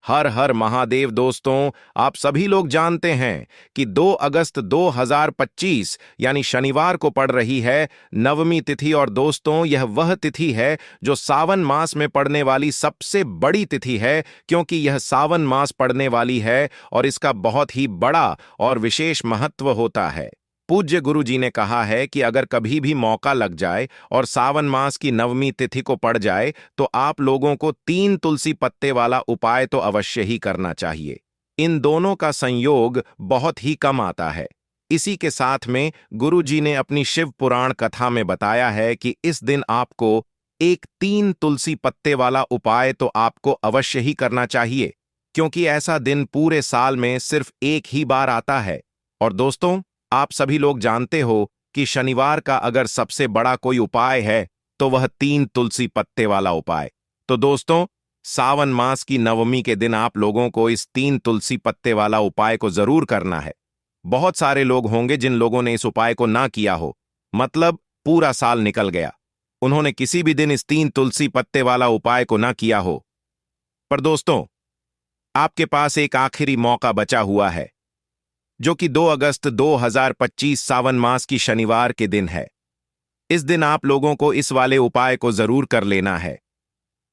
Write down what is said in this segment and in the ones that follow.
हर हर महादेव। दोस्तों, आप सभी लोग जानते हैं कि 2 अगस्त 2025 यानी शनिवार को पड़ रही है नवमी तिथि। और दोस्तों, यह वह तिथि है जो सावन मास में पड़ने वाली सबसे बड़ी तिथि है, क्योंकि यह सावन मास पड़ने वाली है और इसका बहुत ही बड़ा और विशेष महत्व होता है। पूज्य गुरु जी ने कहा है कि अगर कभी भी मौका लग जाए और सावन मास की नवमी तिथि को पड़ जाए तो आप लोगों को 3 तुलसी पत्ते वाला उपाय तो अवश्य ही करना चाहिए। इन दोनों का संयोग बहुत ही कम आता है। इसी के साथ में गुरु जी ने अपनी शिव पुराण कथा में बताया है कि इस दिन आपको एक 3 तुलसी पत्ते वाला उपाय तो आपको अवश्य ही करना चाहिए, क्योंकि ऐसा दिन पूरे साल में सिर्फ एक ही बार आता है। और दोस्तों, आप सभी लोग जानते हो कि शनिवार का अगर सबसे बड़ा कोई उपाय है तो वह 3 तुलसी पत्ते वाला उपाय। तो दोस्तों, सावन मास की नवमी के दिन आप लोगों को इस 3 तुलसी पत्ते वाला उपाय को जरूर करना है। बहुत सारे लोग होंगे जिन लोगों ने इस उपाय को ना किया हो, मतलब पूरा साल निकल गया, उन्होंने किसी भी दिन इस 3 तुलसी पत्ते वाला उपाय को ना किया हो। पर दोस्तों, आपके पास एक आखिरी मौका बचा हुआ है, जो कि 2 अगस्त 2025 सावन मास की शनिवार के दिन है। इस दिन आप लोगों को इस वाले उपाय को जरूर कर लेना है।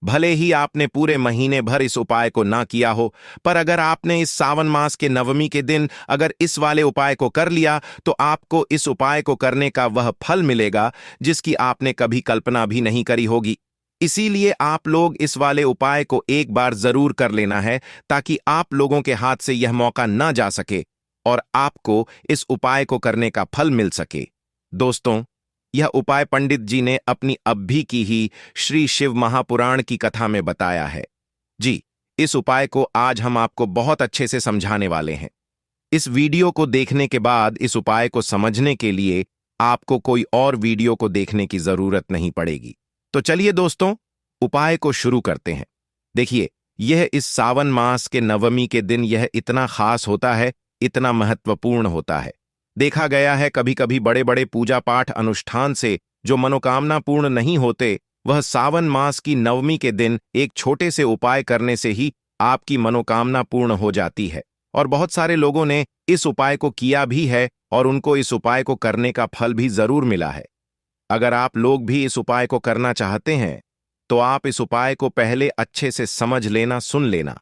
भले ही आपने पूरे महीने भर इस उपाय को ना किया हो, पर अगर आपने इस सावन मास के नवमी के दिन अगर इस वाले उपाय को कर लिया तो आपको इस उपाय को करने का वह फल मिलेगा जिसकी आपने कभी कल्पना भी नहीं करी होगी। इसीलिए आप लोग इस वाले उपाय को एक बार जरूर कर लेना है, ताकि आप लोगों के हाथ से यह मौका ना जा सके और आपको इस उपाय को करने का फल मिल सके। दोस्तों, यह उपाय पंडित जी ने अपनी अभी की ही श्री शिव महापुराण की कथा में बताया है। जी, इस उपाय को आज हम आपको बहुत अच्छे से समझाने वाले हैं। इस वीडियो को देखने के बाद इस उपाय को समझने के लिए आपको कोई और वीडियो को देखने की जरूरत नहीं पड़ेगी। तो चलिए दोस्तों, उपाय को शुरू करते हैं। देखिए, यह इस सावन मास के नवमी के दिन यह इतना खास होता है, इतना महत्वपूर्ण होता है। देखा गया है कभी कभी बड़े बड़े पूजा पाठ अनुष्ठान से जो मनोकामना पूर्ण नहीं होते, वह सावन मास की नवमी के दिन एक छोटे से उपाय करने से ही आपकी मनोकामना पूर्ण हो जाती है। और बहुत सारे लोगों ने इस उपाय को किया भी है और उनको इस उपाय को करने का फल भी जरूर मिला है। अगर आप लोग भी इस उपाय को करना चाहते हैं तो आप इस उपाय को पहले अच्छे से समझ लेना, सुन लेना,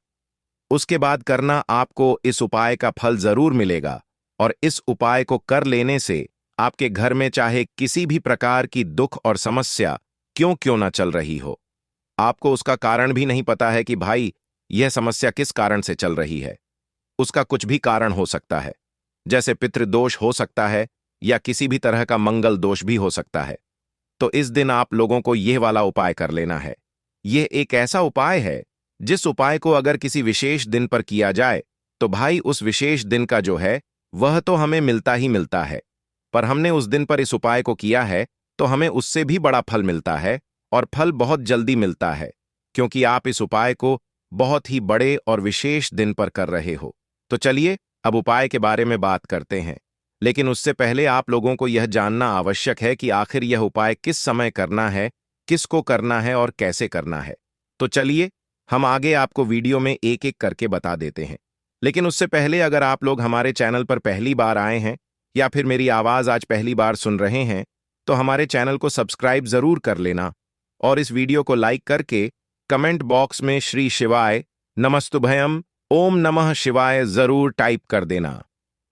उसके बाद करना। आपको इस उपाय का फल जरूर मिलेगा और इस उपाय को कर लेने से आपके घर में चाहे किसी भी प्रकार की दुख और समस्या क्यों ना चल रही हो, आपको उसका कारण भी नहीं पता है कि भाई यह समस्या किस कारण से चल रही है। उसका कुछ भी कारण हो सकता है, जैसे पितृदोष हो सकता है या किसी भी तरह का मंगल दोष भी हो सकता है। तो इस दिन आप लोगों को यह वाला उपाय कर लेना है। यह एक ऐसा उपाय है जिस उपाय को अगर किसी विशेष दिन पर किया जाए तो भाई उस विशेष दिन का जो है वह तो हमें मिलता ही मिलता है, पर हमने उस दिन पर इस उपाय को किया है तो हमें उससे भी बड़ा फल मिलता है, और फल बहुत जल्दी मिलता है, क्योंकि आप इस उपाय को बहुत ही बड़े और विशेष दिन पर कर रहे हो। तो चलिए अब उपाय के बारे में बात करते हैं, लेकिन उससे पहले आप लोगों को यह जानना आवश्यक है कि आखिर यह उपाय किस समय करना है, किसको करना है और कैसे करना है। तो चलिए हम आगे आपको वीडियो में एक एक करके बता देते हैं। लेकिन उससे पहले अगर आप लोग हमारे चैनल पर पहली बार आए हैं या फिर मेरी आवाज आज पहली बार सुन रहे हैं तो हमारे चैनल को सब्सक्राइब जरूर कर लेना और इस वीडियो को लाइक करके कमेंट बॉक्स में श्री शिवाय नमस्तुभयम ओम नमः शिवाय जरूर टाइप कर देना।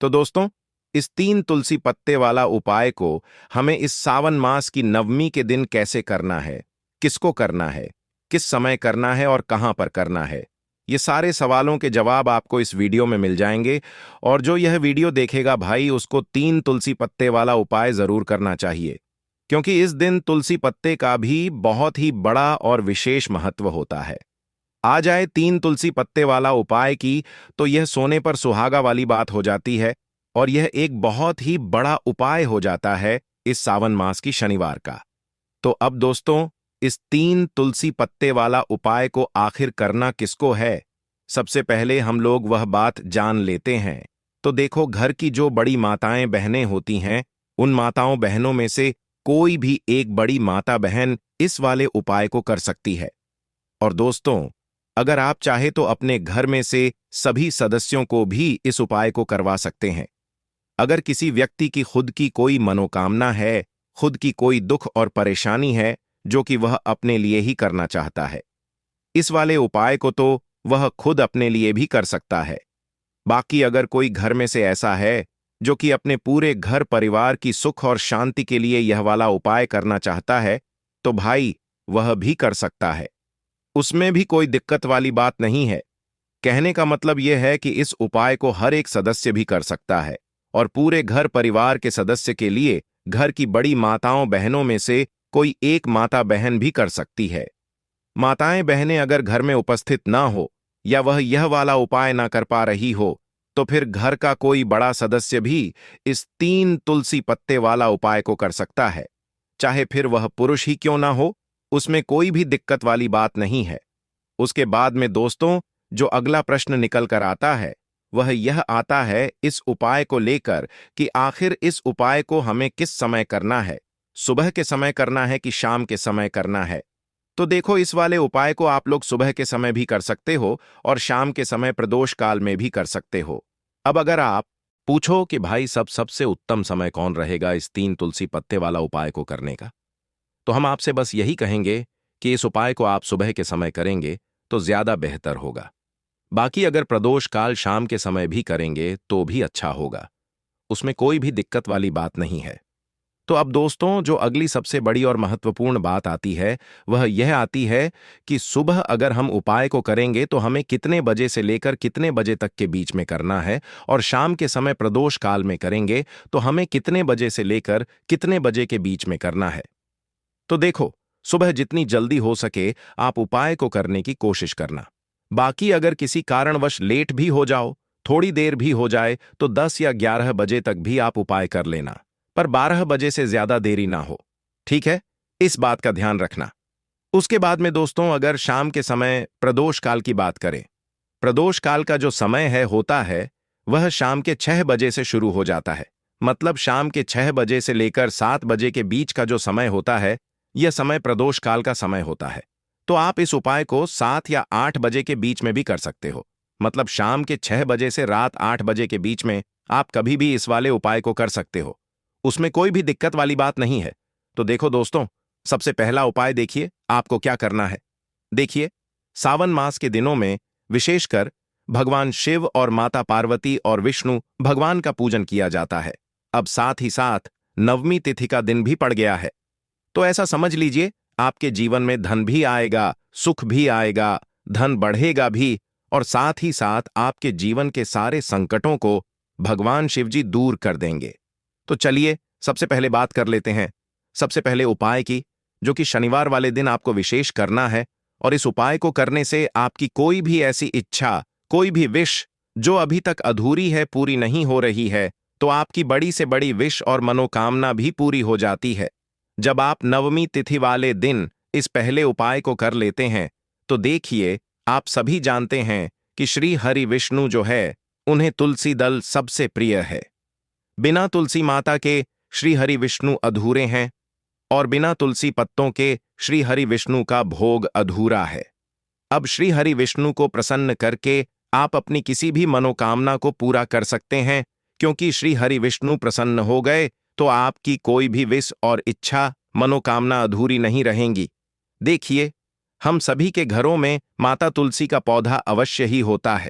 तो दोस्तों, इस 3 तुलसी पत्ते वाला उपाय को हमें इस सावन मास की नवमी के दिन कैसे करना है, किसको करना है, किस समय करना है और कहां पर करना है, ये सारे सवालों के जवाब आपको इस वीडियो में मिल जाएंगे। और जो यह वीडियो देखेगा भाई, उसको 3 तुलसी पत्ते वाला उपाय जरूर करना चाहिए, क्योंकि इस दिन तुलसी पत्ते का भी बहुत ही बड़ा और विशेष महत्व होता है। आ जाए 3 तुलसी पत्ते वाला उपाय की तो यह सोने पर सुहागा वाली बात हो जाती है और यह एक बहुत ही बड़ा उपाय हो जाता है इस सावन मास की शनिवार का। तो अब दोस्तों, इस 3 तुलसी पत्ते वाला उपाय को आखिर करना किसको है, सबसे पहले हम लोग वह बात जान लेते हैं। तो देखो, घर की जो बड़ी माताएं बहनें होती हैं, उन माताओं बहनों में से कोई भी एक बड़ी माता बहन इस वाले उपाय को कर सकती है। और दोस्तों, अगर आप चाहे तो अपने घर में से सभी सदस्यों को भी इस उपाय को करवा सकते हैं। अगर किसी व्यक्ति की खुद की कोई मनोकामना है, खुद की कोई दुख और परेशानी है जो कि वह अपने लिए ही करना चाहता है, इस वाले उपाय को तो वह खुद अपने लिए भी कर सकता है। बाकी अगर कोई घर में से ऐसा है जो कि अपने पूरे घर परिवार की सुख और शांति के लिए यह वाला उपाय करना चाहता है, तो भाई वह भी कर सकता है। उसमें भी कोई दिक्कत वाली बात नहीं है। कहने का मतलब यह है कि इस उपाय को हर एक सदस्य भी कर सकता है और पूरे घर परिवार के सदस्य के लिए घर की बड़ी माताओं बहनों में से कोई एक माता बहन भी कर सकती है। माताएं बहनें अगर घर में उपस्थित ना हो या वह यह वाला उपाय ना कर पा रही हो, तो फिर घर का कोई बड़ा सदस्य भी इस 3 तुलसी पत्ते वाला उपाय को कर सकता है। चाहे फिर वह पुरुष ही क्यों ना हो, उसमें कोई भी दिक्कत वाली बात नहीं है। उसके बाद में दोस्तों, जो अगला प्रश्न निकल कर आता है वह यह आता है इस उपाय को लेकर कि आखिर इस उपाय को हमें किस समय करना है, सुबह के समय करना है कि शाम के समय करना है। तो देखो, इस वाले उपाय को आप लोग सुबह के समय भी कर सकते हो और शाम के समय प्रदोष काल में भी कर सकते हो। अब अगर आप पूछो कि भाई सबसे उत्तम समय कौन रहेगा इस 3 तुलसी पत्ते वाला उपाय को करने का, तो हम आपसे बस यही कहेंगे कि इस उपाय को आप सुबह के समय करेंगे तो ज्यादा बेहतर होगा। बाकी अगर प्रदोष काल शाम के समय भी करेंगे तो भी अच्छा होगा, उसमें कोई भी दिक्कत वाली बात नहीं है। तो अब दोस्तों, जो अगली सबसे बड़ी और महत्वपूर्ण बात आती है वह यह आती है कि सुबह अगर हम उपाय को करेंगे तो हमें कितने बजे से लेकर कितने बजे तक के बीच में करना है, और शाम के समय प्रदोष काल में करेंगे तो हमें कितने बजे से लेकर कितने बजे के बीच में करना है। तो देखो, सुबह जितनी जल्दी हो सके आप उपाय को करने की कोशिश करना। बाकी अगर किसी कारणवश लेट भी हो जाओ, थोड़ी देर भी हो जाए, तो 10 या 11 बजे तक भी आप उपाय कर लेना, पर 12 बजे से ज्यादा देरी ना हो। ठीक है, इस बात का ध्यान रखना। उसके बाद में दोस्तों, अगर शाम के समय प्रदोष काल की बात करें, प्रदोष काल का जो समय है होता है वह शाम के 6 बजे से शुरू हो जाता है। मतलब शाम के 6 बजे से लेकर 7 बजे के बीच का जो समय होता है, यह समय प्रदोष काल का समय होता है। तो आप इस उपाय को 7 या 8 बजे के बीच में भी कर सकते हो। मतलब शाम के 6 बजे से रात 8 बजे के बीच में आप कभी भी इस वाले उपाय को कर सकते हो, उसमें कोई भी दिक्कत वाली बात नहीं है। तो देखो दोस्तों, सबसे पहला उपाय देखिए आपको क्या करना है। देखिए, सावन मास के दिनों में विशेषकर भगवान शिव और माता पार्वती और विष्णु भगवान का पूजन किया जाता है। अब साथ ही साथ नवमी तिथि का दिन भी पड़ गया है, तो ऐसा समझ लीजिए आपके जीवन में धन भी आएगा, सुख भी आएगा, धन बढ़ेगा भी, और साथ ही साथ आपके जीवन के सारे संकटों को भगवान शिव जी दूर कर देंगे। तो चलिए सबसे पहले बात कर लेते हैं सबसे पहले उपाय की, जो कि शनिवार वाले दिन आपको विशेष करना है। और इस उपाय को करने से आपकी कोई भी ऐसी इच्छा, कोई भी विश जो अभी तक अधूरी है, पूरी नहीं हो रही है, तो आपकी बड़ी से बड़ी विश और मनोकामना भी पूरी हो जाती है। जब आप नवमी तिथि वाले दिन इस पहले उपाय को कर लेते हैं, तो देखिए, आप सभी जानते हैं कि श्री हरि विष्णु जो है, उन्हें तुलसी दल सबसे प्रिय है। बिना तुलसी माता के श्री हरि विष्णु अधूरे हैं, और बिना तुलसी पत्तों के श्री हरि विष्णु का भोग अधूरा है। अब श्री हरि विष्णु को प्रसन्न करके आप अपनी किसी भी मनोकामना को पूरा कर सकते हैं, क्योंकि श्री हरि विष्णु प्रसन्न हो गए तो आपकी कोई भी विश और इच्छा, मनोकामना अधूरी नहीं रहेंगी। देखिए, हम सभी के घरों में माता तुलसी का पौधा अवश्य ही होता है।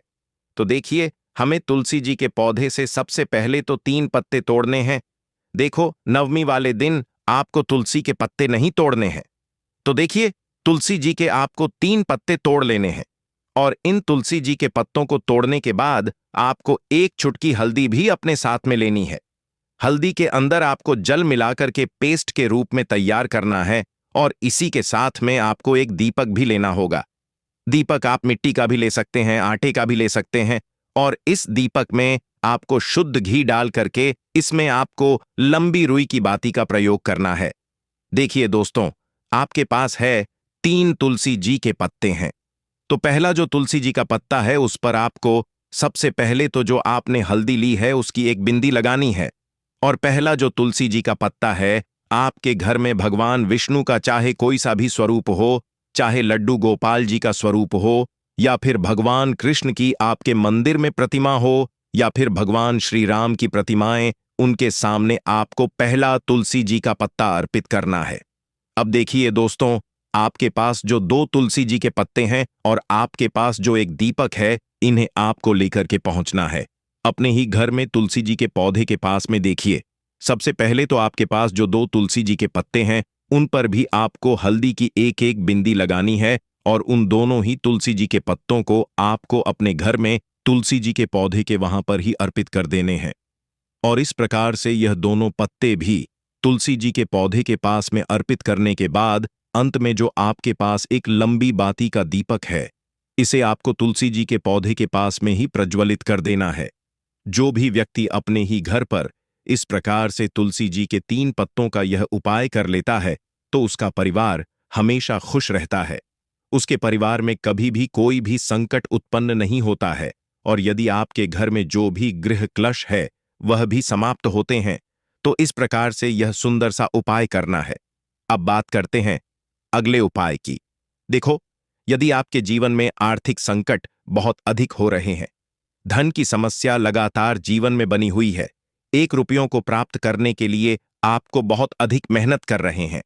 तो देखिए, हमें तुलसी जी के पौधे से सबसे पहले तो 3 पत्ते तोड़ने हैं। देखो, नवमी वाले दिन आपको तुलसी के पत्ते नहीं तोड़ने हैं। तो देखिए, तुलसी जी के आपको 3 पत्ते तोड़ लेने हैं, और इन तुलसी जी के पत्तों को तोड़ने के बाद आपको 1 चुटकी हल्दी भी अपने साथ में लेनी है। हल्दी के अंदर आपको जल मिलाकर के पेस्ट के रूप में तैयार करना है, और इसी के साथ में आपको एक दीपक भी लेना होगा। दीपक आप मिट्टी का भी ले सकते हैं, आटे का भी ले सकते हैं, और इस दीपक में आपको शुद्ध घी डाल करके इसमें आपको लंबी रुई की बाती का प्रयोग करना है। देखिए दोस्तों, आपके पास है 3 तुलसी जी के पत्ते हैं। तो पहला जो तुलसी जी का पत्ता है, उस पर आपको सबसे पहले तो जो आपने हल्दी ली है उसकी एक बिंदी लगानी है। और पहला जो तुलसी जी का पत्ता है, आपके घर में भगवान विष्णु का चाहे कोई सा भी स्वरूप हो, चाहे लड्डू गोपाल जी का स्वरूप हो, या फिर भगवान कृष्ण की आपके मंदिर में प्रतिमा हो, या फिर भगवान श्री राम की प्रतिमाएं, उनके सामने आपको पहला तुलसी जी का पत्ता अर्पित करना है। अब देखिए दोस्तों, आपके पास जो 2 तुलसी जी के पत्ते हैं और आपके पास जो एक दीपक है, इन्हें आपको लेकर के पहुंचना है। अपने ही घर में तुलसी जी के पौधे के पास में देखिए, सबसे पहले तो आपके पास जो 2 तुलसी जी के पत्ते हैं, उन पर भी आपको हल्दी की एक एक बिंदी लगानी है और उन दोनों ही तुलसी जी के पत्तों को आपको अपने घर में तुलसी जी के पौधे के वहां पर ही अर्पित कर देने हैं। और इस प्रकार से यह दोनों पत्ते भी तुलसी जी के पौधे के पास में अर्पित करने के बाद अंत में जो आपके पास एक लंबी बाती का दीपक है, इसे आपको तुलसी जी के पौधे के पास में ही प्रज्वलित कर देना है। जो भी व्यक्ति अपने ही घर पर इस प्रकार से तुलसी जी के 3 पत्तों का यह उपाय कर लेता है, तो उसका परिवार हमेशा खुश रहता है। उसके परिवार में कभी भी कोई भी संकट उत्पन्न नहीं होता है, और यदि आपके घर में जो भी गृह क्लेश है वह भी समाप्त होते हैं। तो इस प्रकार से यह सुंदर सा उपाय करना है। अब बात करते हैं अगले उपाय की। देखो, यदि आपके जीवन में आर्थिक संकट बहुत अधिक हो रहे हैं, धन की समस्या लगातार जीवन में बनी हुई है, 1 रुपयों को प्राप्त करने के लिए आपको बहुत अधिक मेहनत कर रहे हैं,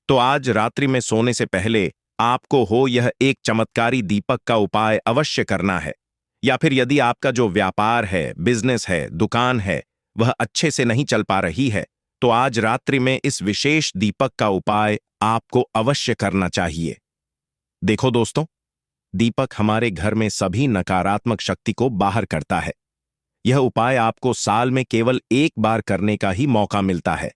तो आज रात्रि में सोने से पहले आपको हो यह एक चमत्कारी दीपक का उपाय अवश्य करना है। या फिर यदि आपका जो व्यापार है, बिजनेस है, दुकान है, वह अच्छे से नहीं चल पा रही है, तो आज रात्रि में इस विशेष दीपक का उपाय आपको अवश्य करना चाहिए। देखो दोस्तों, दीपक हमारे घर में सभी नकारात्मक शक्ति को बाहर करता है। यह उपाय आपको साल में केवल 1 बार करने का ही मौका मिलता है।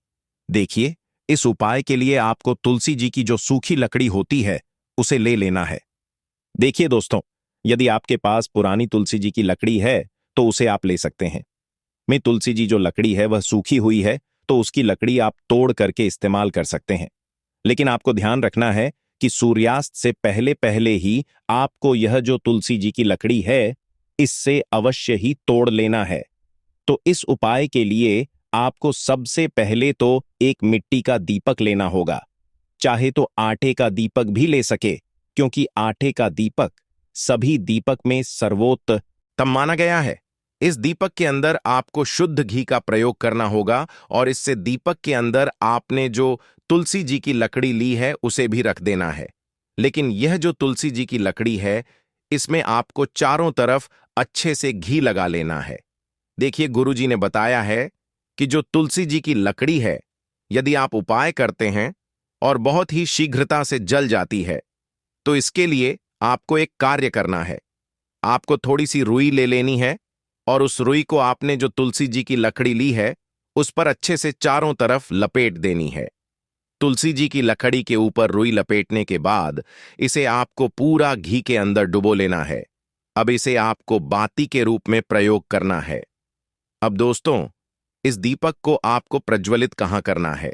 देखिए, इस उपाय के लिए आपको तुलसी जी की जो सूखी लकड़ी होती है, उसे ले लेना है। देखिए दोस्तों, यदि आपके पास पुरानी तुलसी जी की लकड़ी है, तो उसे आप ले सकते हैं। में तुलसी जी जो लकड़ी है वह सूखी हुई है, तो उसकी लकड़ी आप तोड़ करके इस्तेमाल कर सकते हैं। लेकिन आपको ध्यान रखना है कि सूर्यास्त से पहले पहले ही आपको यह जो तुलसी जी की लकड़ी है, इससे अवश्य ही तोड़ लेना है। तो इस उपाय के लिए आपको सबसे पहले तो एक मिट्टी का दीपक लेना होगा। चाहे तो आटे का दीपक भी ले सके, क्योंकि आटे का दीपक सभी दीपक में सर्वोत्तम माना गया है। इस दीपक के अंदर आपको शुद्ध घी का प्रयोग करना होगा और इससे दीपक के अंदर आपने जो तुलसी जी की लकड़ी ली है उसे भी रख देना है। लेकिन यह जो तुलसी जी की लकड़ी है, इसमें आपको चारों तरफ अच्छे से घी लगा लेना है। देखिए, गुरुजी ने बताया है कि जो तुलसी जी की लकड़ी है, यदि आप उपाय करते हैं और बहुत ही शीघ्रता से जल जाती है, तो इसके लिए आपको एक कार्य करना है। आपको थोड़ी सी रुई ले लेनी है और उस रुई को आपने जो तुलसी जी की लकड़ी ली है, उस पर अच्छे से चारों तरफ लपेट देनी है। तुलसी जी की लकड़ी के ऊपर रुई लपेटने के बाद इसे आपको पूरा घी के अंदर डुबो लेना है। अब इसे आपको बाती के रूप में प्रयोग करना है। अब दोस्तों, इस दीपक को आपको प्रज्वलित कहाँ करना है?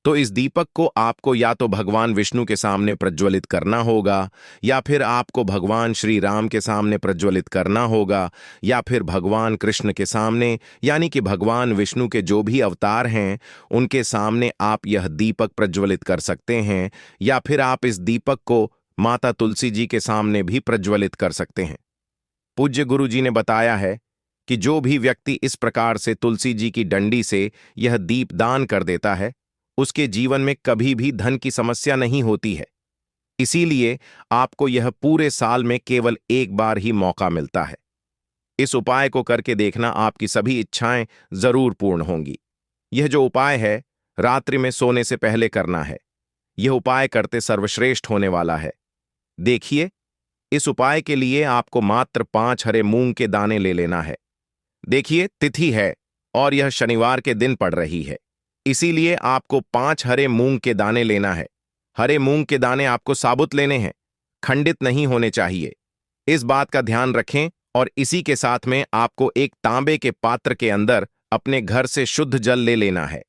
तो इस दीपक को आपको या तो भगवान विष्णु के सामने प्रज्वलित करना होगा, या फिर आपको भगवान श्री राम के सामने प्रज्वलित करना होगा, या फिर भगवान कृष्ण के सामने, यानी कि भगवान विष्णु के जो भी अवतार हैं उनके सामने आप यह दीपक प्रज्वलित कर सकते हैं, या फिर आप इस दीपक को माता तुलसी जी के सामने भी प्रज्वलित कर सकते हैं। पूज्य गुरु जी ने बताया है कि जो भी व्यक्ति इस प्रकार से तुलसी जी की डंडी से यह दीप दान कर देता है, उसके जीवन में कभी भी धन की समस्या नहीं होती है। इसीलिए आपको यह पूरे साल में केवल 1 बार ही मौका मिलता है। इस उपाय को करके देखना, आपकी सभी इच्छाएं जरूर पूर्ण होंगी। यह जो उपाय है, रात्रि में सोने से पहले करना है। यह उपाय करते सर्वश्रेष्ठ होने वाला है। देखिए, इस उपाय के लिए आपको मात्र 5 हरे मूंग के दाने ले लेना है। देखिए, तिथि है और यह शनिवार के दिन पड़ रही है, इसीलिए आपको 5 हरे मूंग के दाने लेना है। हरे मूंग के दाने आपको साबुत लेने हैं, खंडित नहीं होने चाहिए। इस बात का ध्यान रखें। और इसी के साथ में आपको एक तांबे के पात्र के अंदर अपने घर से शुद्ध जल ले लेना है।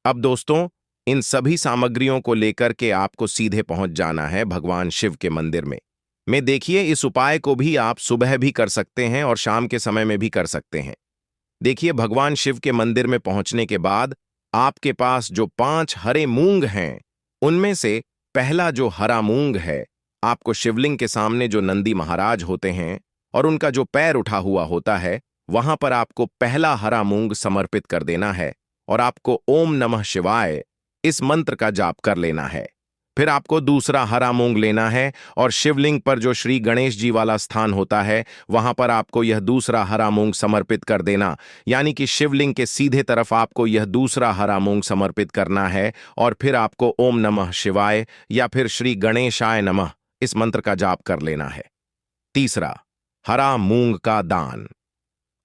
अब दोस्तों, इन सभी सामग्रियों को लेकर के आपको सीधे पहुंच जाना है भगवान शिव के मंदिर में देखिए, इस उपाय को भी आप सुबह भी कर सकते हैं और शाम के समय में भी कर सकते हैं। देखिए, भगवान शिव के मंदिर में पहुंचने के बाद आपके पास जो 5 हरे मूंग हैं, उनमें से पहला जो हरा मूंग है, आपको शिवलिंग के सामने जो नंदी महाराज होते हैं और उनका जो पैर उठा हुआ होता है, वहां पर आपको पहला हरा मूंग समर्पित कर देना है और आपको ओम नमः शिवाय इस मंत्र का जाप कर लेना है। फिर आपको दूसरा हरा मूंग लेना है और शिवलिंग पर जो श्री गणेश जी वाला स्थान होता है, वहां पर आपको यह दूसरा हरा मूंग समर्पित कर देना, यानी कि शिवलिंग के सीधे तरफ आपको यह दूसरा हरा मूंग समर्पित करना है और फिर आपको ओम नमः शिवाय या फिर श्री गणेशाय नमः इस मंत्र का जाप कर लेना है। तीसरा, हरा मूंग का दान।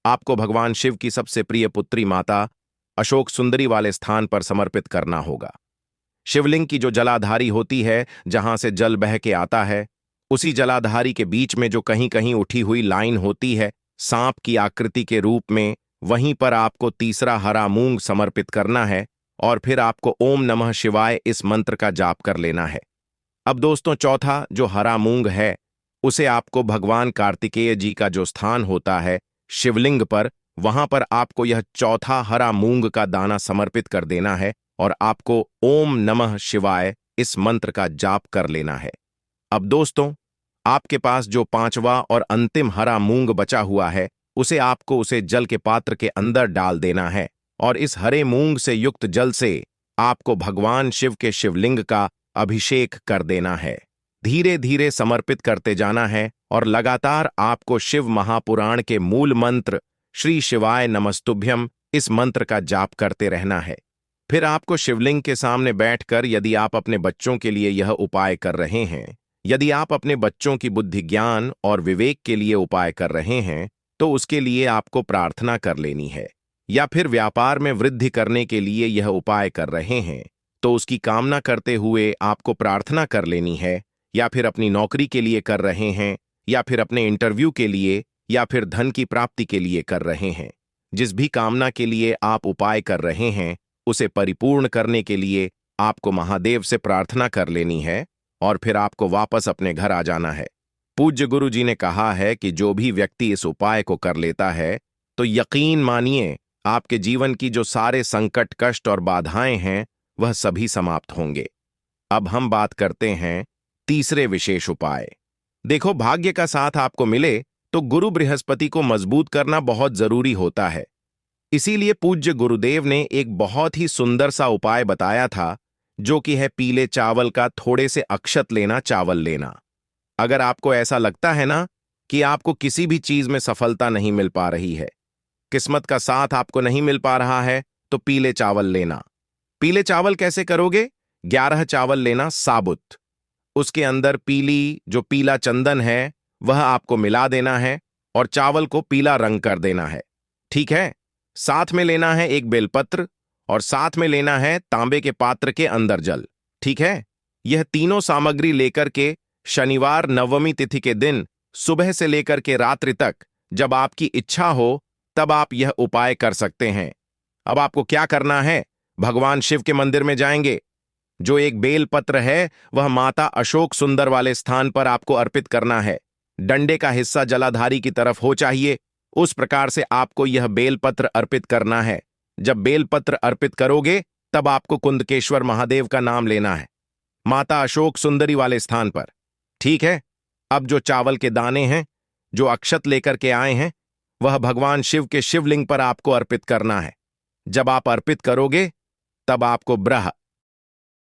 आपको भगवान शिव की सबसे प्रिय पुत्री माता अशोक सुंदरी वाले स्थान पर समर्पित करना होगा। शिवलिंग की जो जलाधारी होती है, जहां से जल बह के आता है, उसी जलाधारी के बीच में जो कहीं कहीं उठी हुई लाइन होती है सांप की आकृति के रूप में, वहीं पर आपको तीसरा हरा मूंग समर्पित करना है और फिर आपको ओम नमः शिवाय इस मंत्र का जाप कर लेना है। अब दोस्तों, चौथा जो हरा मूंग है, उसे आपको भगवान कार्तिकेय जी का जो स्थान होता है शिवलिंग पर, वहां पर आपको यह चौथा हरा मूंग का दाना समर्पित कर देना है और आपको ओम नमः शिवाय इस मंत्र का जाप कर लेना है। अब दोस्तों, आपके पास जो पांचवा और अंतिम हरा मूंग बचा हुआ है, उसे जल के पात्र के अंदर डाल देना है और इस हरे मूंग से युक्त जल से आपको भगवान शिव के शिवलिंग का अभिषेक कर देना है। धीरे धीरे समर्पित करते जाना है और लगातार आपको शिव महापुराण के मूल मंत्र श्री शिवाय नमस्तुभ्यम इस मंत्र का जाप करते रहना है। फिर आपको शिवलिंग के सामने बैठकर, यदि आप अपने बच्चों के लिए यह उपाय कर रहे हैं, यदि आप अपने बच्चों की बुद्धि ज्ञान और विवेक के लिए उपाय कर रहे हैं, तो उसके लिए आपको प्रार्थना कर लेनी है। या फिर व्यापार में वृद्धि करने के लिए यह उपाय कर रहे हैं, तो उसकी कामना करते हुए आपको प्रार्थना कर लेनी है। या फिर अपनी नौकरी के लिए कर रहे हैं, या फिर अपने इंटरव्यू के लिए, या फिर धन की प्राप्ति के लिए कर रहे हैं, जिस भी कामना के लिए आप उपाय कर रहे हैं, उसे परिपूर्ण करने के लिए आपको महादेव से प्रार्थना कर लेनी है और फिर आपको वापस अपने घर आ जाना है। पूज्य गुरु जी ने कहा है कि जो भी व्यक्ति इस उपाय को कर लेता है, तो यकीन मानिए आपके जीवन की जो सारे संकट, कष्ट और बाधाएं हैं, वह सभी समाप्त होंगे। अब हम बात करते हैं तीसरे विशेष उपाय। देखो, भाग्य का साथ आपको मिले तो गुरु बृहस्पति को मजबूत करना बहुत जरूरी होता है। इसीलिए पूज्य गुरुदेव ने एक बहुत ही सुंदर सा उपाय बताया था, जो कि है पीले चावल का थोड़े से अक्षत लेना, चावल लेना। अगर आपको ऐसा लगता है ना कि आपको किसी भी चीज में सफलता नहीं मिल पा रही है, किस्मत का साथ आपको नहीं मिल पा रहा है, तो पीले चावल लेना। पीले चावल कैसे करोगे? 11 चावल लेना साबुत, उसके अंदर पीला चंदन है वह आपको मिला देना है और चावल को पीला रंग कर देना है। ठीक है? साथ में लेना है एक बेलपत्र और साथ में लेना है तांबे के पात्र के अंदर जल। ठीक है? यह तीनों सामग्री लेकर के शनिवार नवमी तिथि के दिन सुबह से लेकर के रात्रि तक, जब आपकी इच्छा हो तब आप यह उपाय कर सकते हैं। अब आपको क्या करना है? भगवान शिव के मंदिर में जाएंगे, जो एक बेल पत्र है वह माता अशोक सुंदर वाले स्थान पर आपको अर्पित करना है। डंडे का हिस्सा जलाधारी की तरफ हो चाहिए, उस प्रकार से आपको यह बेलपत्र अर्पित करना है। जब बेलपत्र अर्पित करोगे, तब आपको कुंदकेश्वर महादेव का नाम लेना है, माता अशोक सुंदरी वाले स्थान पर। ठीक है? अब जो चावल के दाने हैं, जो अक्षत लेकर के आए हैं, वह भगवान शिव के शिवलिंग पर आपको अर्पित करना है। जब आप अर्पित करोगे, तब आपको ब्रह